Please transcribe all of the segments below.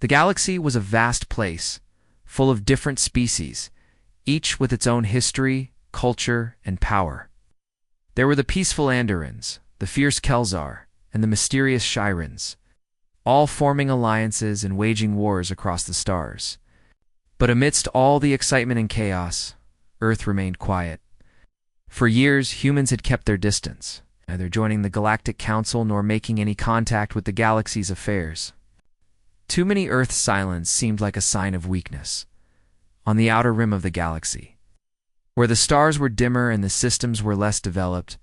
The galaxy was a vast place, full of different species, each with its own history, culture, and power. There were the peaceful Andorans, the fierce Kelzar, and the mysterious Shirans, all forming alliances and waging wars across the stars. But amidst all the excitement and chaos, Earth remained quiet. For years, humans had kept their distance, neither joining the Galactic Council nor making any contact with the galaxy's affairs. Too many Earth's silence seemed like a sign of weakness. On the outer rim of the galaxy, where the stars were dimmer and the systems were less developed,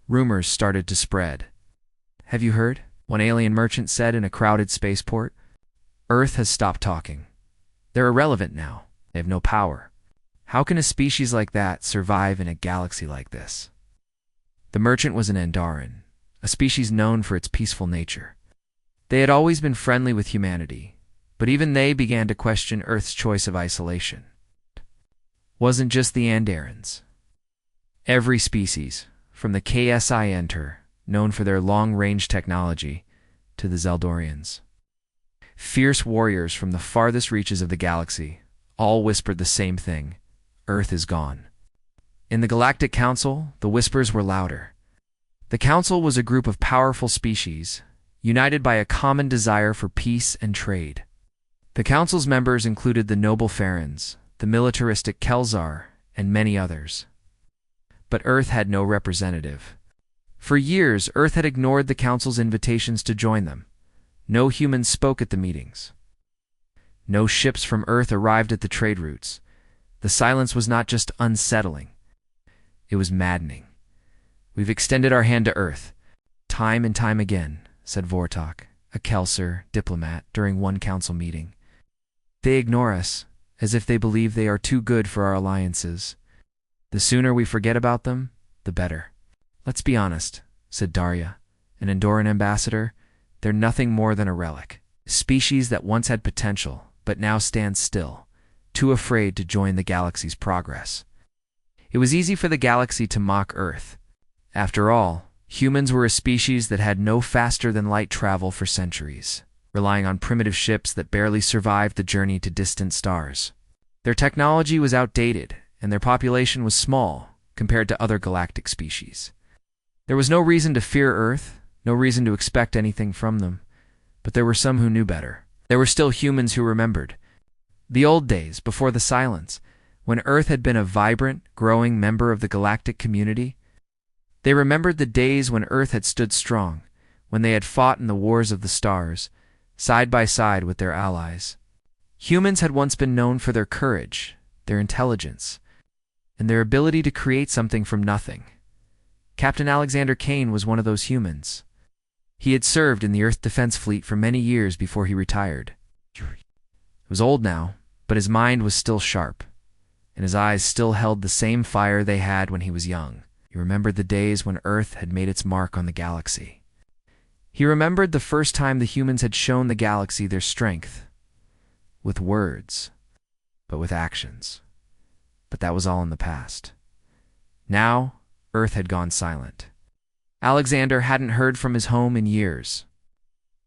rumors started to spread. "Have you heard?" one alien merchant said in a crowded spaceport. "Earth has stopped talking. They're irrelevant now. They have no power. How can a species like that survive in a galaxy like this?" The merchant was an Andoran, a species known for its peaceful nature. They had always been friendly with humanity, but even they began to question Earth's choice of isolation. Wasn't just the Andorans. Every species, from the KSI Enter, known for their long-range technology, to the Zeldorians, fierce warriors from the farthest reaches of the galaxy, all whispered the same thing: Earth is gone. In the Galactic Council, the whispers were louder. The Council was a group of powerful species, united by a common desire for peace and trade. The Council's members included the noble Farans, the militaristic Kelzar, and many others. But Earth had no representative. For years, Earth had ignored the Council's invitations to join them. No humans spoke at the meetings. No ships from Earth arrived at the trade routes. The silence was not just unsettling. It was maddening. "We've extended our hand to Earth, time and time again," said Vortok, a Kelser diplomat, during one council meeting. "They ignore us, as if they believe they are too good for our alliances. The sooner we forget about them, the better." "Let's be honest," said Daria, an Andoran ambassador. "They're nothing more than a relic. A species that once had potential, but now stands still, too afraid to join the galaxy's progress." It was easy for the galaxy to mock Earth. After all, humans were a species that had no faster-than-light travel for centuries, relying on primitive ships that barely survived the journey to distant stars. Their technology was outdated, and their population was small compared to other galactic species. There was no reason to fear Earth, no reason to expect anything from them, but there were some who knew better. There were still humans who remembered the old days before the silence, when Earth had been a vibrant, growing member of the galactic community. They remembered the days when Earth had stood strong, when they had fought in the wars of the stars, side by side with their allies. Humans had once been known for their courage, their intelligence, and their ability to create something from nothing. Captain Alexander Kane was one of those humans. He had served in the Earth Defense Fleet for many years before he retired. He was old now, but his mind was still sharp, and his eyes still held the same fire they had when he was young. He remembered the days when Earth had made its mark on the galaxy. He remembered the first time the humans had shown the galaxy their strength, with words, but with actions. But that was all in the past. Now, Earth had gone silent. Alexander hadn't heard from his home in years.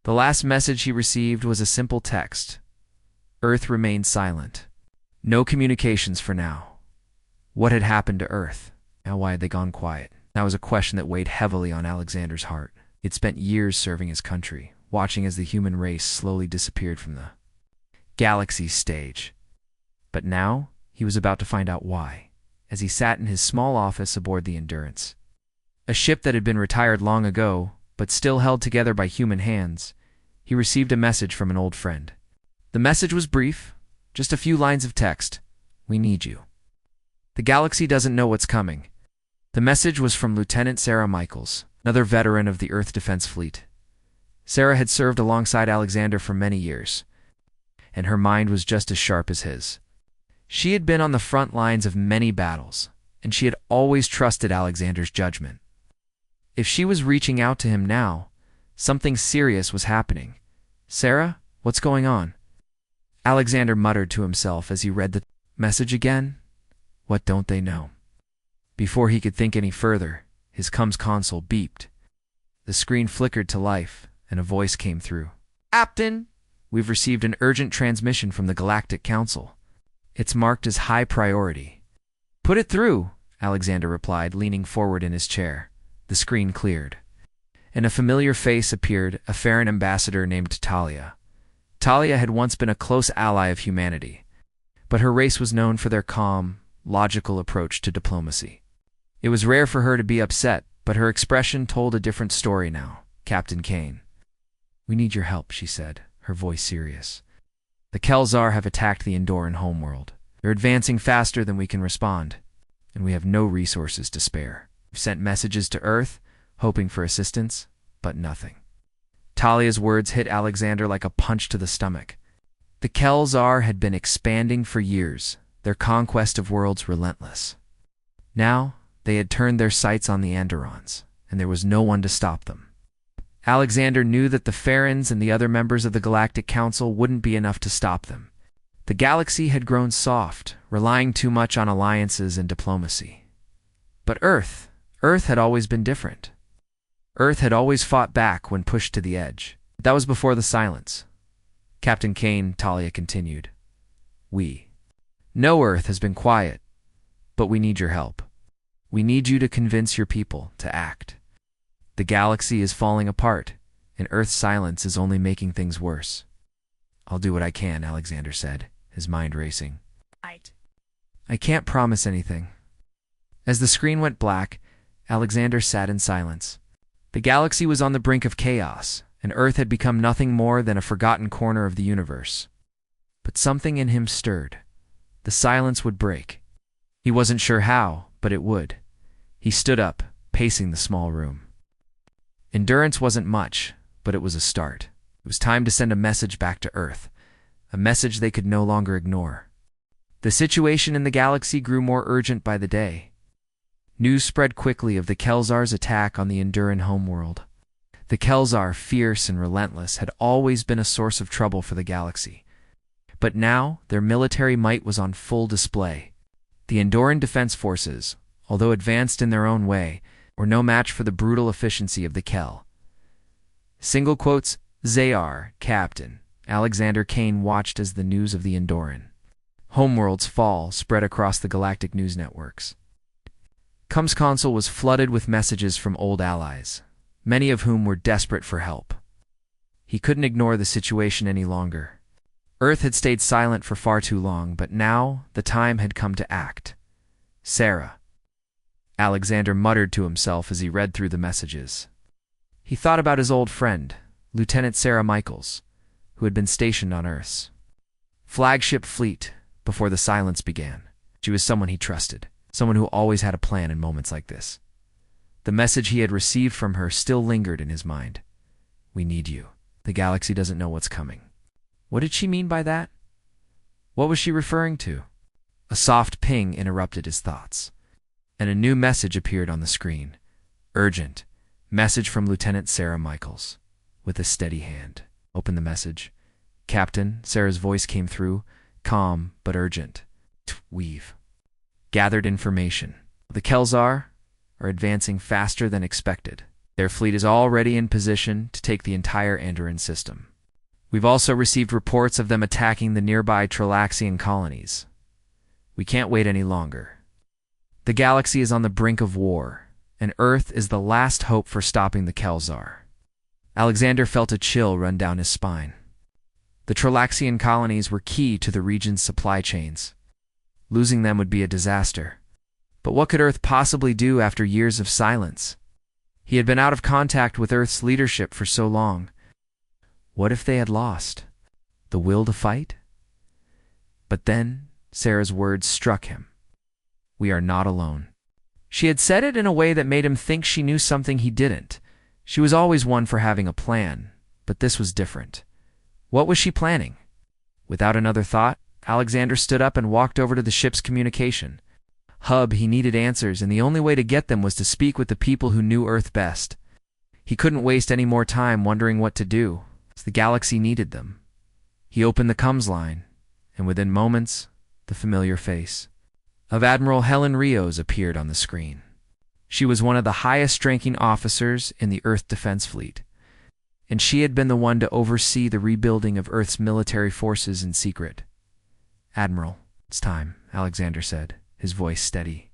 The last message he received was a simple text: Earth remained silent. No communications for now. What had happened to Earth? Now why had they gone quiet? That was a question that weighed heavily on Alexander's heart. He'd spent years serving his country, watching as the human race slowly disappeared from the galaxy's stage. But now, he was about to find out why, as he sat in his small office aboard the Endurance. A ship that had been retired long ago, but still held together by human hands, he received a message from an old friend. The message was brief, just a few lines of text. "We need you. The galaxy doesn't know what's coming." The message was from Lieutenant Sarah Michaels, another veteran of the Earth Defense Fleet. Sarah had served alongside Alexander for many years, and her mind was just as sharp as his. She had been on the front lines of many battles, and she had always trusted Alexander's judgment. If she was reaching out to him now, something serious was happening. "Sarah, what's going on?" Alexander muttered to himself as he read the message again. What don't they know? Before he could think any further, his comms console beeped. The screen flickered to life, and a voice came through. "Captain, we've received an urgent transmission from the Galactic Council. It's marked as high priority. Put it through, Alexander replied, leaning forward in his chair. The screen cleared, and a familiar face appeared, a Farron ambassador named Talia. Talia had once been a close ally of humanity, but her race was known for their calm, logical approach to diplomacy. It was rare for her to be upset, but her expression told a different story now. Captain Kane. We need your help, she said, her voice serious. The Kelzar have attacked the Endoran homeworld. They're advancing faster than we can respond, and we have no resources to spare. We've sent messages to Earth, hoping for assistance, but nothing. Talia's words hit Alexander like a punch to the stomach. The Kelzar had been expanding for years, their conquest of worlds relentless. Now, they had turned their sights on the Andorans, and there was no one to stop them. Alexander knew that the Farrons and the other members of the Galactic Council wouldn't be enough to stop them. The galaxy had grown soft, relying too much on alliances and diplomacy. But Earth had always been different. Earth had always fought back when pushed to the edge. That was before the silence. Captain Kane, Talia continued. We know Earth has been quiet, but we need your help. We need you to convince your people to act. The galaxy is falling apart, and Earth's silence is only making things worse. I'll do what I can, Alexander said, his mind racing. I can't promise anything. As the screen went black, Alexander sat in silence. The galaxy was on the brink of chaos, and Earth had become nothing more than a forgotten corner of the universe. But something in him stirred. The silence would break. He wasn't sure how, but it would. He stood up, pacing the small room. Endurance wasn't much, but it was a start. It was time to send a message back to Earth, a message they could no longer ignore. The situation in the galaxy grew more urgent by the day. News spread quickly of the Kelzar's attack on the Enduran homeworld. The Kelzar, fierce and relentless, had always been a source of trouble for the galaxy. But now, their military might was on full display. The Endoran defense forces, although advanced in their own way, were no match for the brutal efficiency of the Kel. Single quotes, Zayar, Captain. Alexander Kane watched as the news of the Endoran homeworld's fall spread across the galactic news networks. Comms console was flooded with messages from old allies, many of whom were desperate for help. He couldn't ignore the situation any longer. Earth had stayed silent for far too long, but now the time had come to act. Sarah. Alexander muttered to himself as he read through the messages. He thought about his old friend, Lieutenant Sarah Michaels, who had been stationed on Earth's flagship fleet before the silence began. She was someone he trusted, someone who always had a plan in moments like this. The message he had received from her still lingered in his mind. We need you. The galaxy doesn't know what's coming. What did she mean by that? What was she referring to? A soft ping interrupted his thoughts, and a new message appeared on the screen. Urgent. Message from Lieutenant Sarah Michaels. With a steady hand. Open the message. Captain, Sarah's voice came through, calm but urgent. We've gathered information. The Kelzar are advancing faster than expected. Their fleet is already in position to take the entire Andoran system. We've also received reports of them attacking the nearby Tralaxian colonies. We can't wait any longer. The galaxy is on the brink of war, and Earth is the last hope for stopping the Kelzar. Alexander felt a chill run down his spine. The Tralaxian colonies were key to the region's supply chains. Losing them would be a disaster. But what could Earth possibly do after years of silence? He had been out of contact with Earth's leadership for so long. What if they had lost the will to fight? But then Sarah's words struck him. We are not alone. She had said it in a way that made him think she knew something he didn't. She was always one for having a plan, but this was different. What was she planning? Without another thought, Alexander stood up and walked over to the ship's communication hub. He needed answers, and the only way to get them was to speak with the people who knew Earth best. He couldn't waste any more time wondering what to do, as the galaxy needed them. He opened the comms line, and within moments, the familiar face of Admiral Helen Rios appeared on the screen. She was one of the highest-ranking officers in the Earth Defense Fleet, and she had been the one to oversee the rebuilding of Earth's military forces in secret. "Admiral, it's time," Alexander said, his voice steady.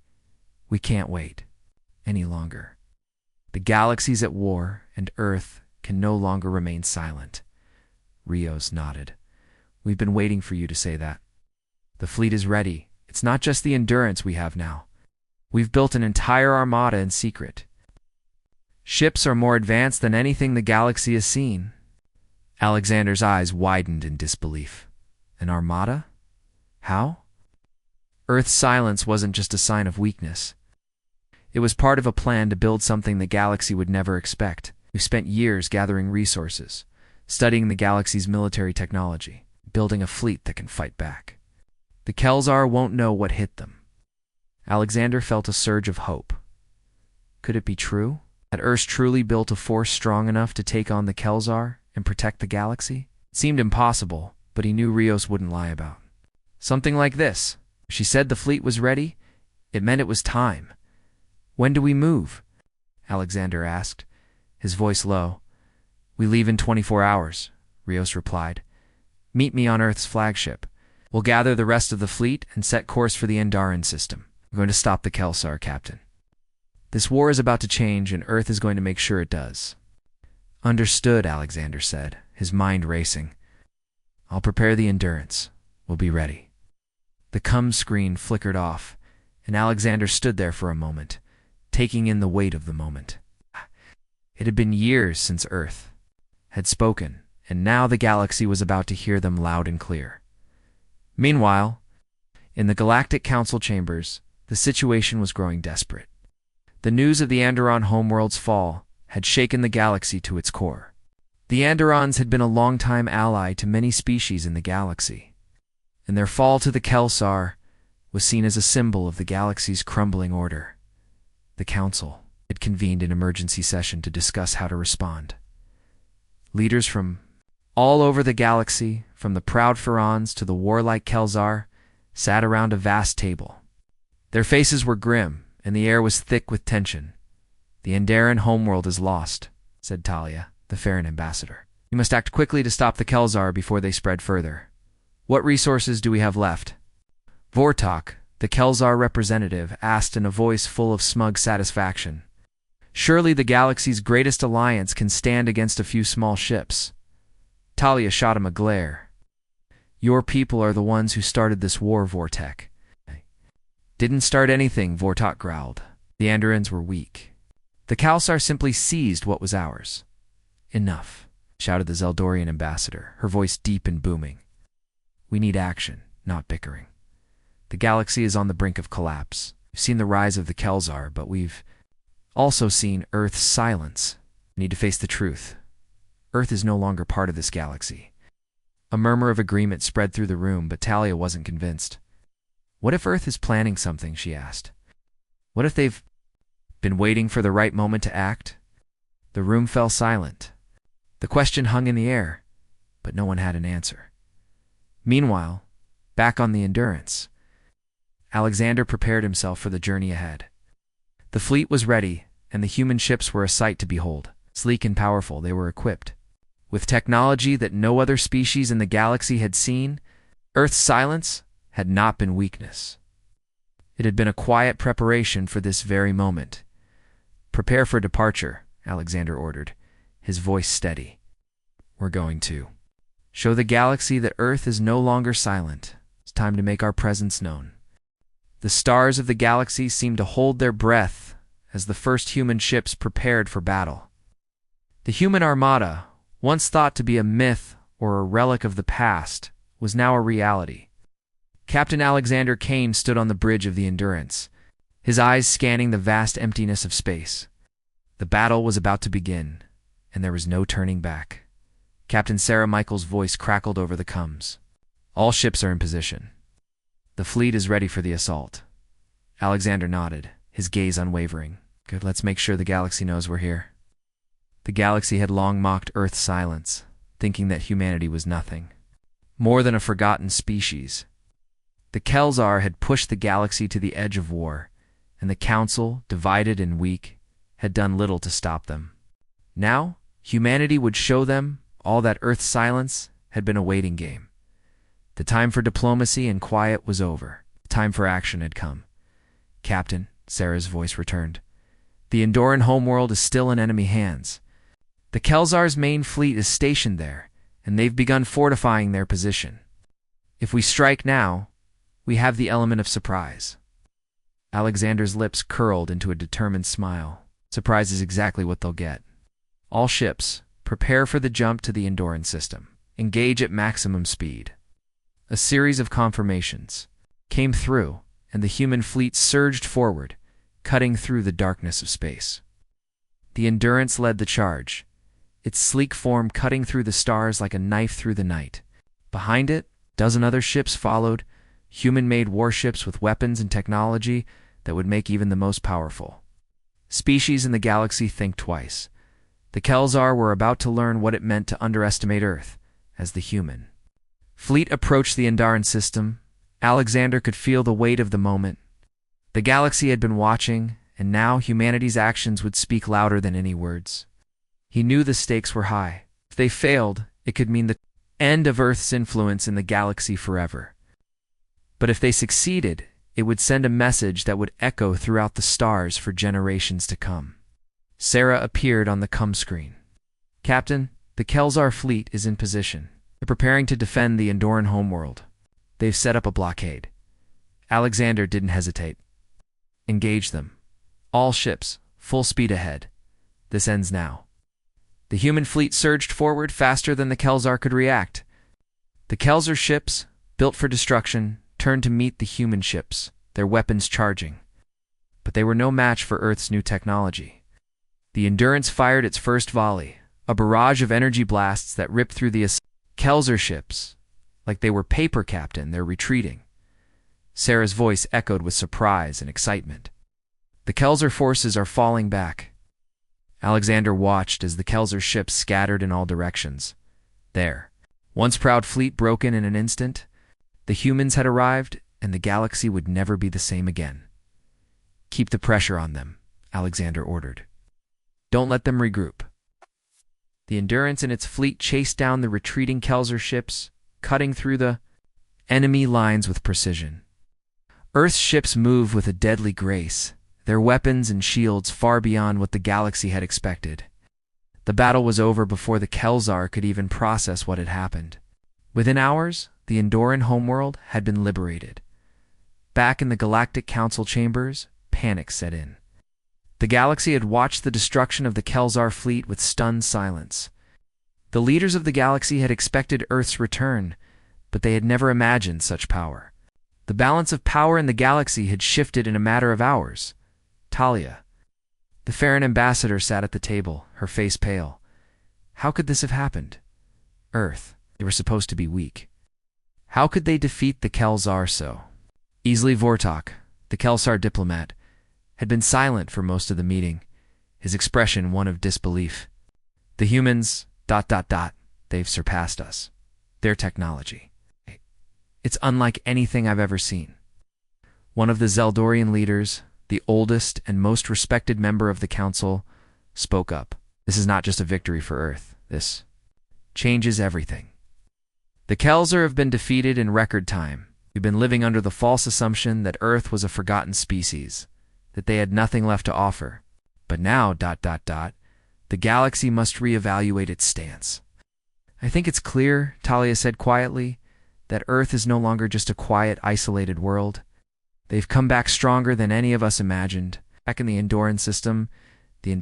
"We can't wait any longer. The galaxy's at war, and Earth can no longer remain silent." Rios nodded. "We've been waiting for you to say that. The fleet is ready. It's not just the Endurance we have now. We've built an entire armada in secret. Ships are more advanced than anything the galaxy has seen." Alexander's eyes widened in disbelief. "An armada? How?" Earth's silence wasn't just a sign of weakness. It was part of a plan to build something the galaxy would never expect. We've spent years gathering resources, studying the galaxy's military technology, building a fleet that can fight back. The Kelzar won't know what hit them. Alexander felt a surge of hope. Could it be true? Had Earth truly built a force strong enough to take on the Kelzar and protect the galaxy? It seemed impossible, but he knew Rios wouldn't lie about. Something like this. If she said the fleet was ready, it meant it was time. "When do we move?" Alexander asked, his voice low. "We leave in 24 hours, Rios replied. "Meet me on Earth's flagship. We'll gather the rest of the fleet and set course for the Endaran system. We're going to stop the Kelzar, Captain. This war is about to change, and Earth is going to make sure it does." "Understood," Alexander said, his mind racing. "I'll prepare the Endurance. We'll be ready." The comms screen flickered off, and Alexander stood there for a moment, taking in the weight of the moment. It had been years since Earth had spoken, and now the galaxy was about to hear them loud and clear. Meanwhile, in the Galactic Council chambers, the situation was growing desperate. The news of the Endaran homeworld's fall had shaken the galaxy to its core. The Endarans had been a longtime ally to many species in the galaxy, and their fall to the Kelzar was seen as a symbol of the galaxy's crumbling order. The Council had convened an emergency session to discuss how to respond. Leaders from all over the galaxy, from the proud Pharaons to the warlike Kelzar, sat around a vast table. Their faces were grim, and the air was thick with tension. "The Endaran homeworld is lost," said Talia, the Farron ambassador. "We must act quickly to stop the Kelzar before they spread further. What resources do we have left?" Vortok, the Kelzar representative, asked in a voice full of smug satisfaction. "Surely the galaxy's greatest alliance can stand against a few small ships." Talia shot him a glare. "Your people are the ones who started this war, Vortek." "Didn't start anything," Vortok growled. "The Andarans were weak. The Kelzar simply seized what was ours." "Enough," shouted the Zeldorian ambassador, her voice deep and booming. "We need action, not bickering. The galaxy is on the brink of collapse. We've seen the rise of the Kelzar, but we've also seen Earth's silence. We need to face the truth. Earth is no longer part of this galaxy." A murmur of agreement spread through the room, but Talia wasn't convinced. "What if Earth is planning something?" she asked. "What if they've been waiting for the right moment to act?" The room fell silent. The question hung in the air, but no one had an answer. Meanwhile, back on the Endurance, Alexander prepared himself for the journey ahead. The fleet was ready, and the human ships were a sight to behold. Sleek and powerful, they were equipped with technology that no other species in the galaxy had seen. Earth's silence had not been weakness. It had been a quiet preparation for this very moment. "Prepare for departure," Alexander ordered, his voice steady. "We're going to show the galaxy that Earth is no longer silent. It's time to make our presence known." The stars of the galaxy seemed to hold their breath as the first human ships prepared for battle. The human armada, once thought to be a myth or a relic of the past, was now a reality. Captain Alexander Kane stood on the bridge of the Endurance, his eyes scanning the vast emptiness of space. The battle was about to begin, and there was no turning back. Captain Sarah Michael's voice crackled over the comms. "All ships are in position. The fleet is ready for the assault." Alexander nodded, his gaze unwavering. "Good, let's make sure the galaxy knows we're here." The galaxy had long mocked Earth's silence, thinking that humanity was nothing, more than a forgotten species. The Kelzar had pushed the galaxy to the edge of war, and the Council, divided and weak, had done little to stop them. Now, Humanity would show them all that Earth's silence had been a waiting game. The time for diplomacy and quiet was over. The time for action had come. "Captain," Sarah's voice returned, "the Endoran homeworld is still in enemy hands. The Kelzar's main fleet is stationed there, and they've begun fortifying their position. If we strike now, we have the element of surprise." Alexander's lips curled into a determined smile. Surprise is exactly what they'll get. "All ships, prepare for the jump to the Endoran system. Engage at maximum speed." A series of confirmations came through, and the human fleet surged forward, cutting through the darkness of space. The Endurance led the charge, its sleek form cutting through the stars like a knife through the night. Behind it, a dozen other ships followed, human-made warships with weapons and technology that would make even the most powerful species in the galaxy think twice. The Kelzar were about to learn what it meant to underestimate Earth as the human fleet approached the Endoran system. Alexander could feel the weight of the moment. The galaxy had been watching, and now humanity's actions would speak louder than any words. He knew the stakes were high. If they failed, it could mean the end of Earth's influence in the galaxy forever. But if they succeeded, it would send a message that would echo throughout the stars for generations to come. Sarah appeared on the comm screen. "Captain, the Kelzar fleet is in position. They're preparing to defend the Endoran homeworld. They've set up a blockade." Alexander didn't hesitate. "Engage them. All ships, full speed ahead. This ends now." The human fleet surged forward faster than the Kelzar could react. The Kelzar ships, built for destruction, turned to meet the human ships, their weapons charging. But they were no match for Earth's new technology. The Endurance fired its first volley, a barrage of energy blasts that ripped through the Kelzar ships. Like they were paper, "Captain, they're retreating." Sarah's voice echoed with surprise and excitement. "The Kelzar forces are falling back." Alexander watched as the Kelzar ships scattered in all directions. Their once proud fleet broken in an instant. The humans had arrived, and the galaxy would never be the same again. "Keep the pressure on them," Alexander ordered. "Don't let them regroup." The Endurance and its fleet chased down the retreating Kelzar ships, cutting through the enemy lines with precision. Earth's ships moved with a deadly grace, their weapons and shields far beyond what the galaxy had expected. The battle was over before the Kelzar could even process what had happened. Within hours, the Endoran homeworld had been liberated. Back in the Galactic Council chambers, panic set in. The galaxy had watched the destruction of the Kelzar fleet with stunned silence. The leaders of the galaxy had expected Earth's return, but they had never imagined such power. The balance of power in the galaxy had shifted in a matter of hours. Talia, the Farron ambassador, sat at the table, her face pale. How could this have happened? Earth, they were supposed to be weak. How could they defeat the Kelzar so easily? Vortok, the Kelzar diplomat, had been silent for most of the meeting, his expression one of disbelief. "The humans, ... they've surpassed us. Their technology. It's unlike anything I've ever seen." One of the Zeldorian leaders, the oldest and most respected member of the council, spoke up. "This is not just a victory for Earth. This changes everything. The Kelzar have been defeated in record time. We've been living under the false assumption that Earth was a forgotten species, that they had nothing left to offer. But now, ... the galaxy must reevaluate its stance." "I think it's clear," Talia said quietly, "that Earth is no longer just a quiet, isolated world. They've come back stronger than any of us imagined. Back in the Endoran system, the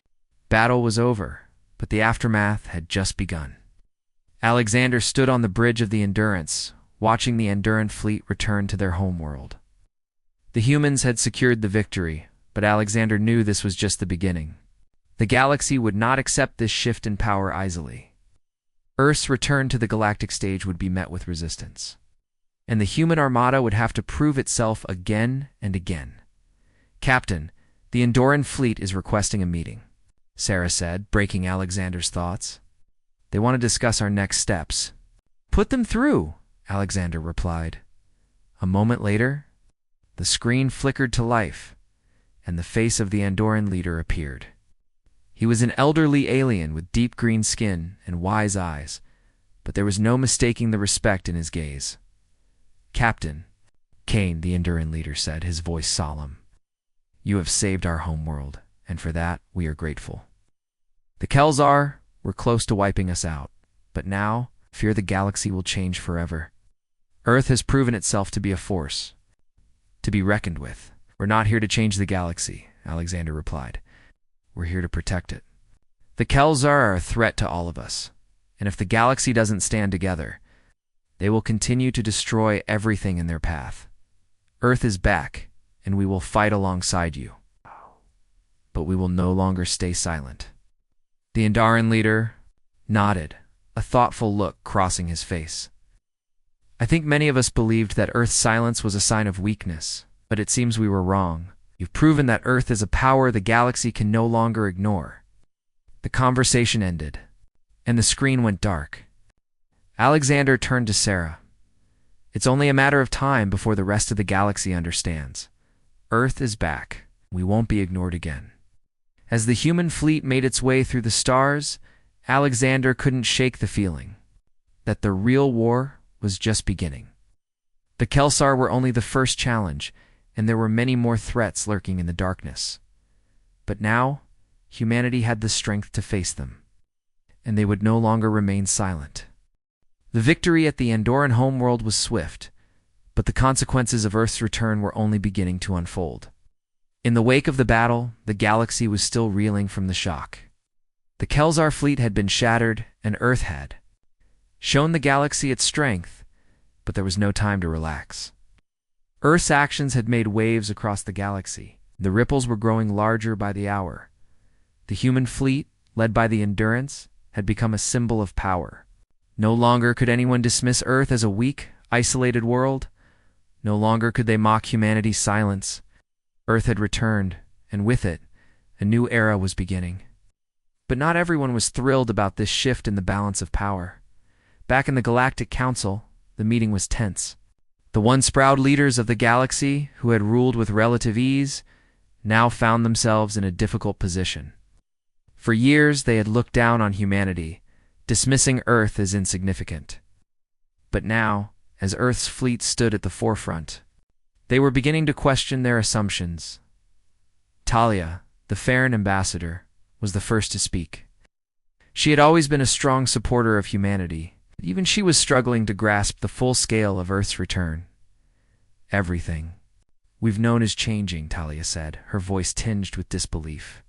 battle was over, but the aftermath had just begun." Alexander stood on the bridge of the Endurance, watching the Endoran fleet return to their homeworld. The humans had secured the victory, but Alexander knew this was just the beginning. The galaxy would not accept this shift in power easily. Earth's return to the galactic stage would be met with resistance, and the human armada would have to prove itself again and again. "Captain, the Endoran fleet is requesting a meeting," Sarah said, breaking Alexander's thoughts. "They want to discuss our next steps." "Put them through," Alexander replied. A moment later, the screen flickered to life, and the face of the Endoran leader appeared. He was an elderly alien with deep green skin and wise eyes, but there was no mistaking the respect in his gaze. "Captain," Kane, the Enduran leader, said, his voice solemn, "you have saved our homeworld, and for that we are grateful. The Kelzar were close to wiping us out, but now, fear the galaxy will change forever. Earth has proven itself to be a force to be reckoned with. We're not here to change the galaxy," Alexander replied. "We're here to protect it. The Kelzar are a threat to all of us, and if the galaxy doesn't stand together, they will continue to destroy everything in their path. Earth is back, and we will fight alongside you. But we will no longer stay silent." The Enduran leader nodded, a thoughtful look crossing his face. "I think many of us believed that Earth's silence was a sign of weakness, but it seems we were wrong. You've proven that Earth is a power the galaxy can no longer ignore." The conversation ended, and the screen went dark. Alexander turned to Sarah. "It's only a matter of time before the rest of the galaxy understands. Earth is back. We won't be ignored again." As the human fleet made its way through the stars, Alexander couldn't shake the feeling that the real war was just beginning. The Kelsar were only the first challenge, and there were many more threats lurking in the darkness. But now, humanity had the strength to face them, and they would no longer remain silent. The victory at the Andoran homeworld was swift, but the consequences of Earth's return were only beginning to unfold. In the wake of the battle, the galaxy was still reeling from the shock. The Kelsar fleet had been shattered, and Earth had shown the galaxy its strength, but there was no time to relax. Earth's actions had made waves across the galaxy. The ripples were growing larger by the hour. The human fleet, led by the Endurance, had become a symbol of power. No longer could anyone dismiss Earth as a weak, isolated world. No longer could they mock humanity's silence. Earth had returned, and with it, a new era was beginning. But not everyone was thrilled about this shift in the balance of power. Back in the Galactic Council, the meeting was tense. The once proud leaders of the galaxy, who had ruled with relative ease, now found themselves in a difficult position. For years, they had looked down on humanity, dismissing Earth as insignificant. But now, as Earth's fleet stood at the forefront, they were beginning to question their assumptions. Talia, the Farron ambassador, was the first to speak. She had always been a strong supporter of humanity, but even she was struggling to grasp the full scale of Earth's return. "Everything we've known is changing," Talia said, her voice tinged with disbelief.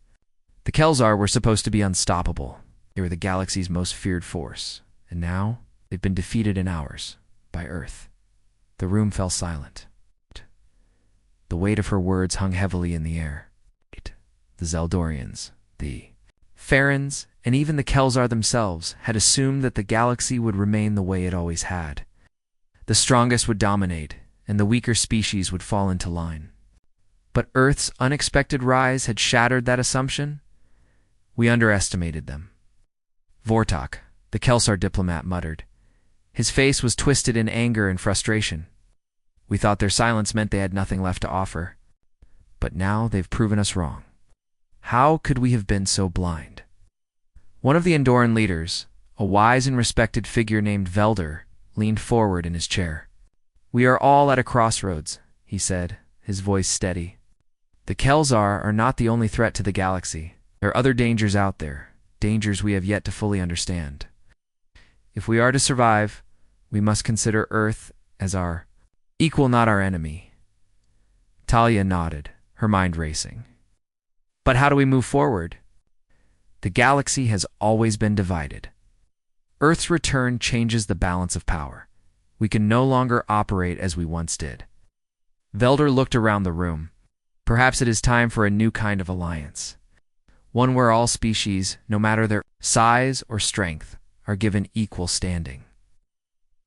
"The Kelsar were supposed to be unstoppable. They were the galaxy's most feared force, and now they've been defeated in hours by Earth." The room fell silent. The weight of her words hung heavily in the air. The Zeldorians, the Farrons, and even the Kelsar themselves had assumed that the galaxy would remain the way it always had. The strongest would dominate, and the weaker species would fall into line. But Earth's unexpected rise had shattered that assumption. We underestimated them. Vortok, the Kelsar diplomat, muttered. His face was twisted in anger and frustration. "We thought their silence meant they had nothing left to offer. But now they've proven us wrong. How could we have been so blind?" One of the Andoran leaders, a wise and respected figure named Velder, leaned forward in his chair. "We are all at a crossroads," he said, his voice steady. "The Kelsar are not the only threat to the galaxy. There are other dangers out there, dangers we have yet to fully understand. If we are to survive, we must consider Earth as our equal, not our enemy." Talia nodded, her mind racing. "But how do we move forward? The galaxy has always been divided. Earth's return changes the balance of power. We can no longer operate as we once did." Velder looked around the room. "Perhaps it is time for a new kind of alliance. One where all species, no matter their size or strength, are given equal standing.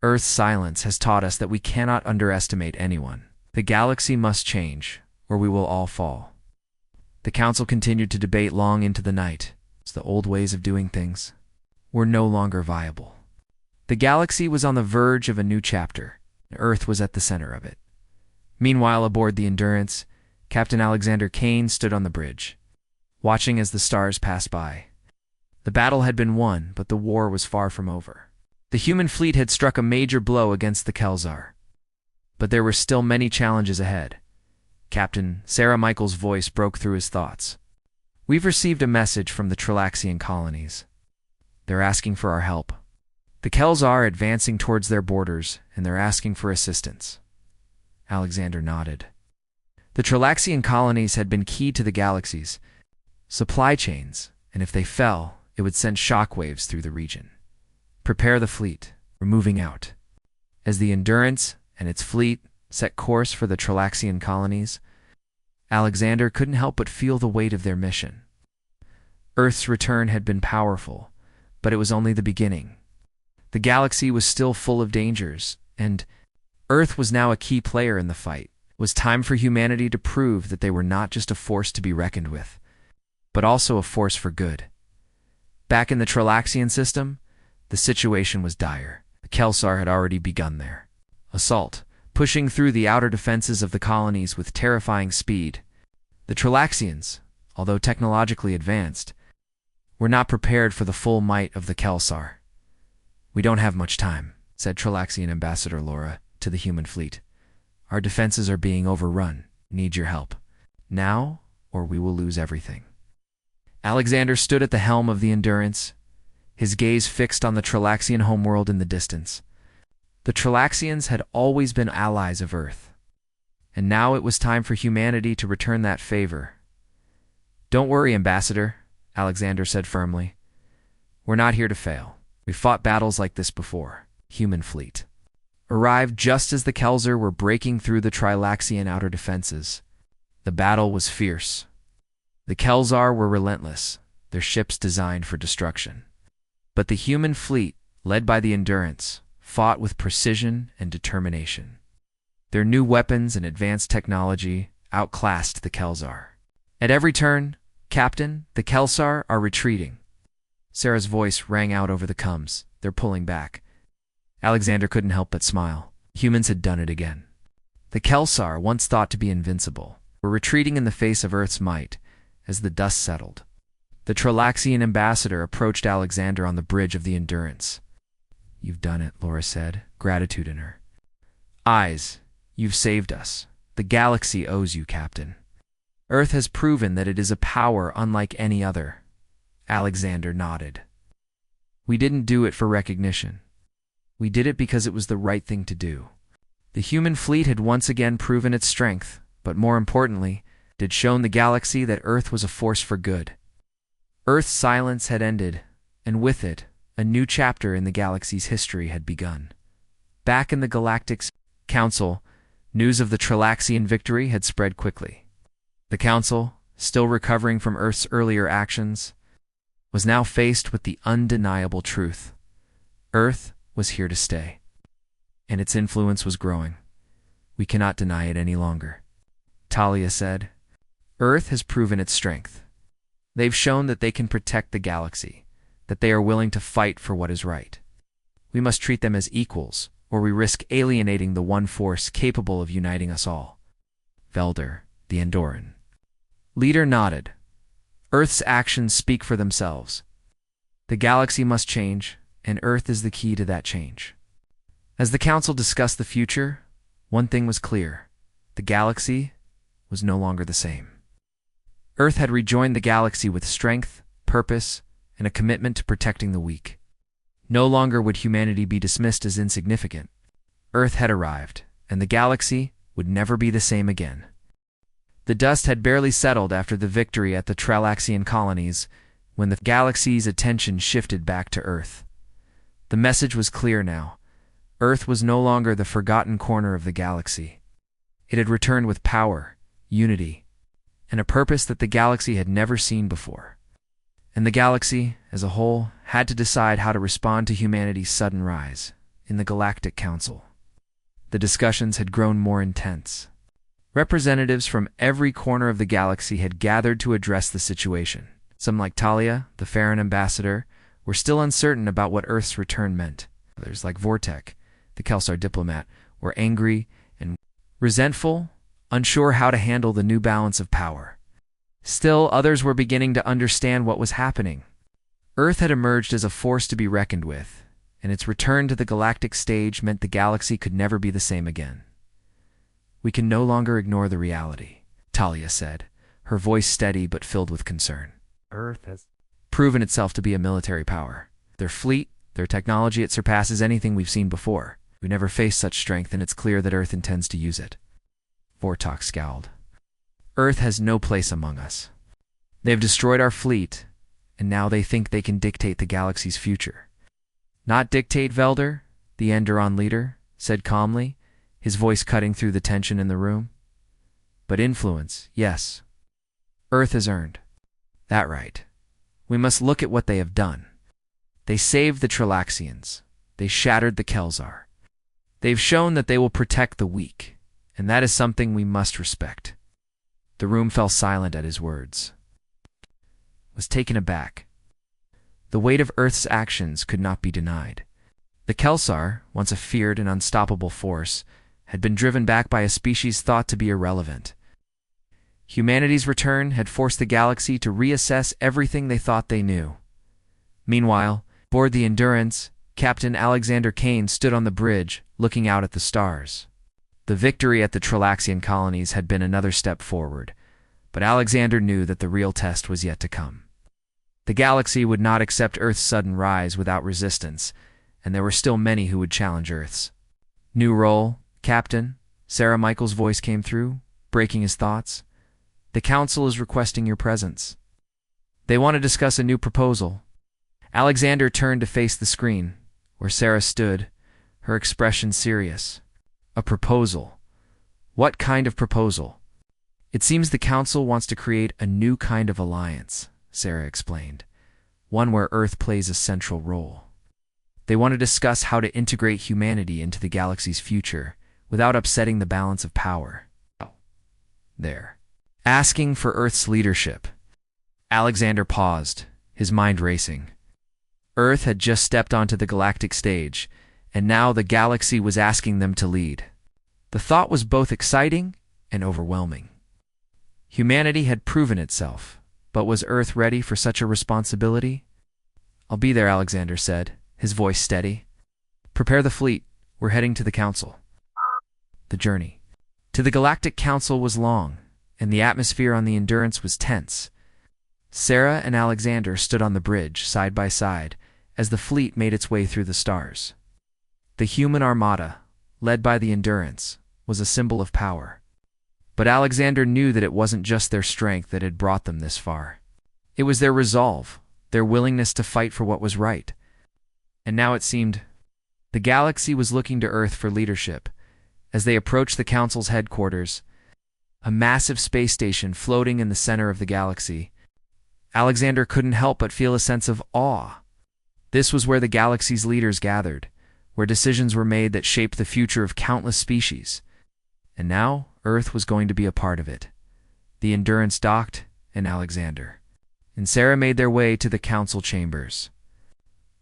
Earth's silence has taught us that we cannot underestimate anyone. The galaxy must change, or we will all fall." The council continued to debate long into the night. The old ways of doing things were no longer viable. The galaxy was on the verge of a new chapter, and Earth was at the center of it. Meanwhile, aboard the Endurance, Captain Alexander Kane stood on the bridge. watching as the stars passed by. The battle had been won, but the war was far from over. The human fleet had struck a major blow against the Kelzar. But there were still many challenges ahead. Captain Sarah Michael's voice broke through his thoughts. "We've received a message from the Trilaxian colonies. They're asking for our help. The Kelzar are advancing towards their borders, and they're asking for assistance." Alexander nodded. The Trilaxian colonies had been key to the galaxy's supply chains, and if they fell, it would send shockwaves through the region. "Prepare the fleet. We're moving out." As the Endurance and its fleet set course for the Trilaxian colonies, Alexander couldn't help but feel the weight of their mission. Earth's return had been powerful, but it was only the beginning. The galaxy was still full of dangers, and Earth was now a key player in the fight. It was time for humanity to prove that they were not just a force to be reckoned with, but also a force for good. Back in the Trilaxian system, the situation was dire. The Kelzar had already begun their assault, pushing through the outer defenses of the colonies with terrifying speed. The Trilaxians, although technologically advanced, were not prepared for the full might of the Kelzar. "We don't have much time," said Trilaxian Ambassador Laura to the human fleet. "Our defenses are being overrun. Need your help. Now, or we will lose everything." Alexander stood at the helm of the Endurance, his gaze fixed on the Trilaxian homeworld in the distance. The Trilaxians had always been allies of Earth, and now it was time for humanity to return that favor. "Don't worry, Ambassador," Alexander said firmly. "We're not here to fail. We've fought battles like this before." Human fleet arrived just as the Kelzar were breaking through the Trilaxian outer defenses. The battle was fierce. The Kelzar were relentless, their ships designed for destruction. But the human fleet, led by the Endurance, fought with precision and determination. Their new weapons and advanced technology outclassed the Kelzar. At every turn, "Captain, the Kelzar are retreating." Sarah's voice rang out over the comms. "They're pulling back." Alexander couldn't help but smile. Humans had done it again. The Kelzar, once thought to be invincible, were retreating in the face of Earth's might as the dust settled. The Trilaxian ambassador approached Alexander on the bridge of the Endurance. "You've done it," Laura said, gratitude in her eyes. "You've saved us. The galaxy owes you, Captain. Earth has proven that it is a power unlike any other." Alexander nodded. "We didn't do it for recognition. We did it because it was the right thing to do." The human fleet had once again proven its strength, but more importantly, it had shown the galaxy that Earth was a force for good. Earth's silence had ended, and with it, a new chapter in the galaxy's history had begun. Back in the Galactic Council, news of the Trilaxian victory had spread quickly. The Council, still recovering from Earth's earlier actions, was now faced with the undeniable truth. Earth was here to stay, and its influence was growing. "We cannot deny it any longer," Talia said. "Earth has proven its strength. They've shown that they can protect the galaxy, that they are willing to fight for what is right. We must treat them as equals, or we risk alienating the one force capable of uniting us all." Velder, the Andoran leader, nodded. "Earth's actions speak for themselves. The galaxy must change, and Earth is the key to that change." As the Council discussed the future, one thing was clear. The galaxy was no longer the same. Earth had rejoined the galaxy with strength, purpose, and a commitment to protecting the weak. No longer would humanity be dismissed as insignificant. Earth had arrived, and the galaxy would never be the same again. The dust had barely settled after the victory at the Trilaxian colonies when the galaxy's attention shifted back to Earth. The message was clear now. Earth was no longer the forgotten corner of the galaxy. It had returned with power, unity, and a purpose that the galaxy had never seen before. And the galaxy, as a whole, had to decide how to respond to humanity's sudden rise in the Galactic Council. The discussions had grown more intense. Representatives from every corner of the galaxy had gathered to address the situation. Some, like Talia, the Farron ambassador, were still uncertain about what Earth's return meant. Others, like Vortek, the Kelzar diplomat, were angry and resentful, unsure how to handle the new balance of power. Still, others were beginning to understand what was happening. Earth had emerged as a force to be reckoned with, and its return to the galactic stage meant the galaxy could never be the same again. "We can no longer ignore the reality," Talia said, her voice steady but filled with concern. "Earth has proven itself to be a military power. Their fleet, their technology, it surpasses anything we've seen before. We never faced such strength, and it's clear that Earth intends to use it." Vortok scowled. "Earth has no place among us. They've destroyed our fleet, and now they think they can dictate the galaxy's future." "Not dictate, Velder," the Enderon leader said calmly, his voice cutting through the tension in the room. "But influence, yes. Earth has earned that right. We must look at what they have done. They saved the Trilaxians. They shattered the Kelzar. They've shown that they will protect the weak, and that is something we must respect." The room fell silent at his words. Was taken aback. The weight of Earth's actions could not be denied. The Kelzar, once a feared and unstoppable force, had been driven back by a species thought to be irrelevant. Humanity's return had forced the galaxy to reassess everything they thought they knew. Meanwhile, aboard the Endurance, Captain Alexander Kane stood on the bridge, looking out at the stars. The victory at the Trilaxian colonies had been another step forward, but Alexander knew that the real test was yet to come. The galaxy would not accept Earth's sudden rise without resistance, and there were still many who would challenge Earth's. "New role, Captain," Sarah Michael's voice came through, breaking his thoughts. "The Council is requesting your presence. They want to discuss a new proposal." Alexander turned to face the screen, where Sarah stood, her expression serious. "A proposal? What kind of proposal?" "It seems the Council wants to create a new kind of alliance," Sarah explained, "one where Earth plays a central role. They want to discuss how to integrate humanity into the galaxy's future without upsetting the balance of power. They're asking for Earth's leadership." Alexander paused, his mind racing. Earth had just stepped onto the galactic stage, and now the galaxy was asking them to lead. The thought was both exciting and overwhelming. Humanity had proven itself, but was Earth ready for such a responsibility? "I'll be there," Alexander said, his voice steady. "Prepare the fleet. We're heading to the Council." The journey to the Galactic Council was long, and the atmosphere on the Endurance was tense. Sarah and Alexander stood on the bridge, side by side, as the fleet made its way through the stars. The human Armada, led by the Endurance, was a symbol of power. But Alexander knew that it wasn't just their strength that had brought them this far. It was their resolve, their willingness to fight for what was right. And now it seemed the galaxy was looking to Earth for leadership. As they approached the Council's headquarters, a massive space station floating in the center of the galaxy, Alexander couldn't help but feel a sense of awe. This was where the galaxy's leaders gathered, where decisions were made that shaped the future of countless species. And now, Earth was going to be a part of it. The Endurance docked, and Alexander and Sarah made their way to the Council chambers.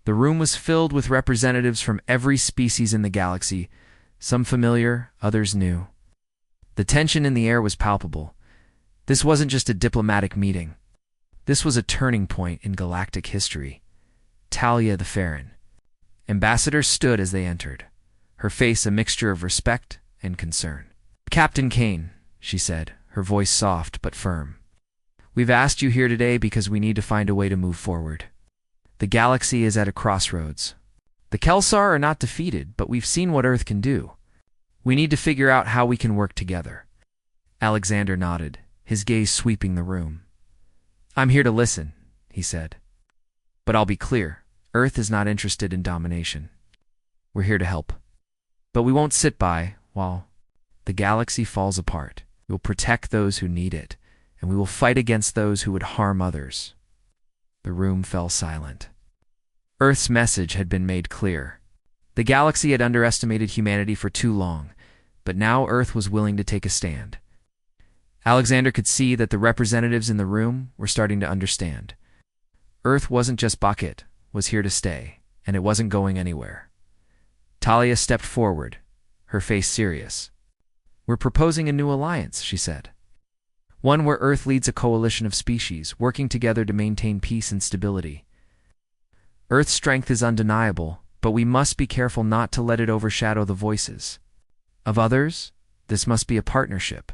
The room was filled with representatives from every species in the galaxy, some familiar, others new. The tension in the air was palpable. This wasn't just a diplomatic meeting. This was a turning point in galactic history. Talia the Farron. Ambassador stood as they entered, her face a mixture of respect and concern. "Captain Kane," she said, her voice soft but firm. "We've asked you here today because we need to find a way to move forward. The galaxy is at a crossroads. The Kelzar are not defeated, but we've seen what Earth can do. We need to figure out how we can work together." Alexander nodded, his gaze sweeping the room. "I'm here to listen," he said. "But I'll be clear, Earth is not interested in domination. We're here to help. But we won't sit by while the galaxy falls apart. We will protect those who need it, and we will fight against those who would harm others." The room fell silent. Earth's message had been made clear. The galaxy had underestimated humanity for too long, but now Earth was willing to take a stand. Alexander could see that the representatives in the room were starting to understand. Earth wasn't just Bucket, was here to stay, and it wasn't going anywhere. Talia stepped forward, her face serious. "We're proposing a new alliance," she said. One where Earth leads a coalition of species, working together to maintain peace and stability. Earth's strength is undeniable, but we must be careful not to let it overshadow the voices of others. This must be a partnership.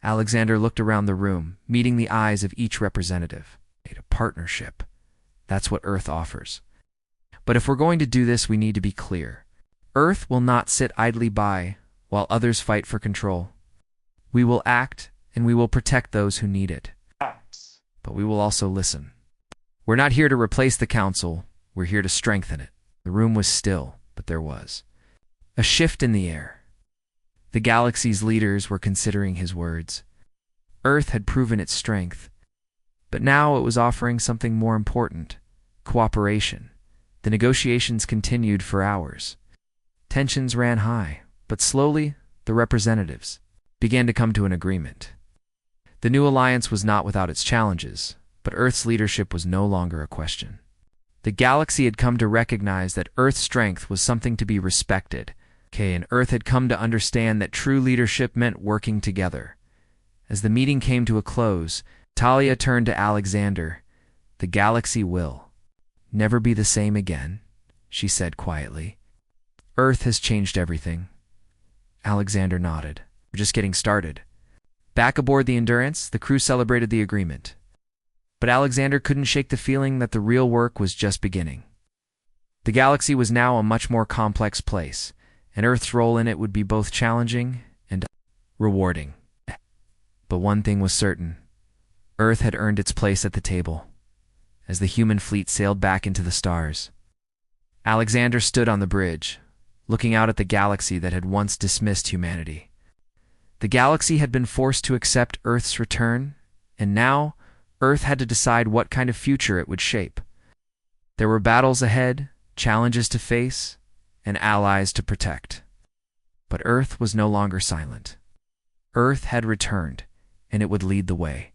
Alexander looked around the room, meeting the eyes of each representative. A partnership. That's what Earth offers. But if we're going to do this, we need to be clear. Earth will not sit idly by while others fight for control. We will act, and we will protect those who need it. But we will also listen. We're not here to replace the council, we're here to strengthen it. The room was still, but there was a shift in the air. The galaxy's leaders were considering his words. Earth had proven its strength, but now it was offering something more important: cooperation. The negotiations continued for hours. Tensions ran high, but slowly the representatives began to come to an agreement. The new alliance was not without its challenges, but Earth's leadership was no longer a question. The galaxy had come to recognize that Earth's strength was something to be respected, and Earth had come to understand that true leadership meant working together. As the meeting came to a close, Talia turned to Alexander. "The galaxy will never be the same again," she said quietly. "Earth has changed everything." Alexander nodded. "We're just getting started." Back aboard the Endurance, the crew celebrated the agreement. But Alexander couldn't shake the feeling that the real work was just beginning. The galaxy was now a much more complex place, and Earth's role in it would be both challenging and rewarding. But one thing was certain: Earth had earned its place at the table. As the human fleet sailed back into the stars, Alexander stood on the bridge, looking out at the galaxy that had once dismissed humanity. The galaxy had been forced to accept Earth's return, and now Earth had to decide what kind of future it would shape. There were battles ahead, challenges to face, and allies to protect. But Earth was no longer silent. Earth had returned, and it would lead the way.